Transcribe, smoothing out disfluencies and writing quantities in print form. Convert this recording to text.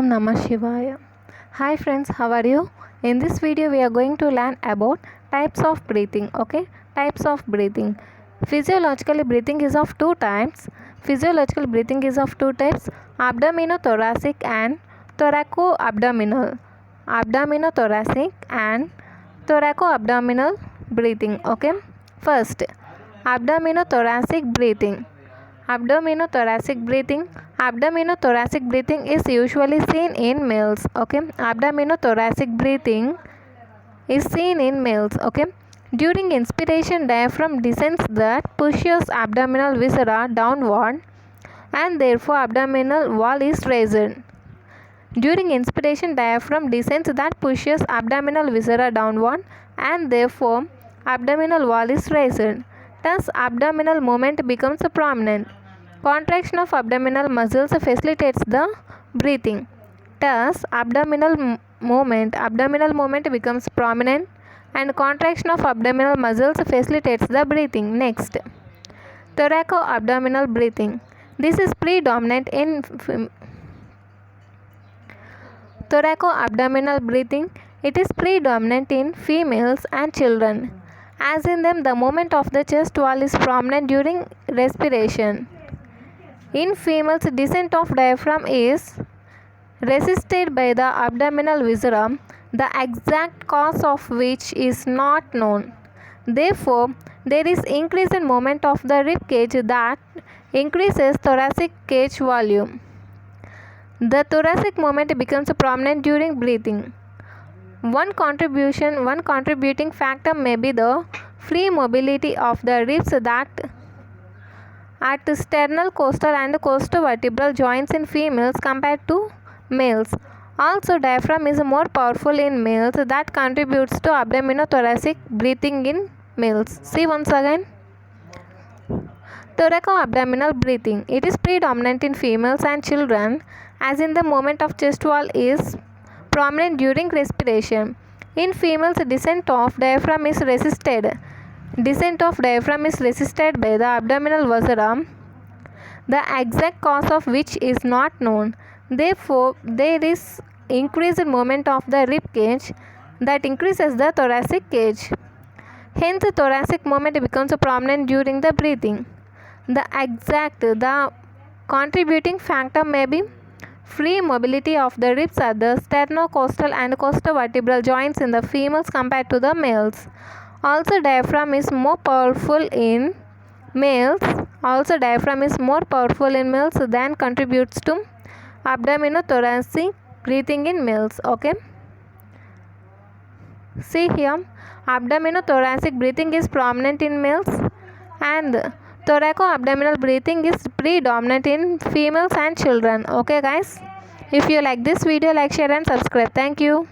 Namah Shivaya. Hi friends, how are you? In this video we are going to learn about types of breathing. Okay, types of breathing. Physiologically breathing is of two types. Physiological breathing is of two types: abdominothoracic and thoracoabdominal. Abdominothoracic and thoracoabdominal breathing. Okay, first abdominothoracic breathing. Abdominothoracic breathing. Abdominothoracic breathing is usually seen in males. Okay, abdominothoracic breathing is seen in males. Okay, during inspiration, diaphragm descends that pushes abdominal viscera downward, and therefore abdominal wall is raised. During inspiration, diaphragm descends that pushes abdominal viscera downward, and therefore abdominal wall is raised. Thus, abdominal movement becomes prominent. Contraction of abdominal muscles facilitates the breathing. Thus, abdominal movement becomes prominent, and contraction of abdominal muscles facilitates the breathing. Next, thoracoabdominal breathing. This is predominant in thoracoabdominal breathing. It is predominant in females and children. As in them, the movement of the chest wall is prominent during respiration. In females, descent of diaphragm is resisted by the abdominal viscera, the exact cause of which is not known. Therefore, there is increase in movement of the rib cage that increases thoracic cage volume. The thoracic movement becomes prominent during breathing. One contributing factor may be the free mobility of the ribs that at sternal, costal and costovertebral joints in females compared to males. Also, diaphragm is more powerful in males, that contributes to abdominothoracic breathing in males. See once again. Thoracoabdominal breathing. It is predominant in females and children, as in the movement of chest wall is prominent during respiration. In females, descent of diaphragm is resisted. Descent of diaphragm is resisted by the abdominal viscera, the exact cause of which is not known. Therefore, there is increased movement of the rib cage that increases the thoracic cage. Hence, thoracic movement becomes prominent during the breathing. The contributing factor may be free mobility of the ribs at the sternocostal and costovertebral joints in the females compared to the males. Also, diaphragm is more powerful in males. Than contributes to abdominothoracic breathing in males. Okay. See here, abdominothoracic breathing is prominent in males, and thoracoabdominal breathing is predominant in females and children. Okay, guys. If you like this video, like, share, and subscribe. Thank you.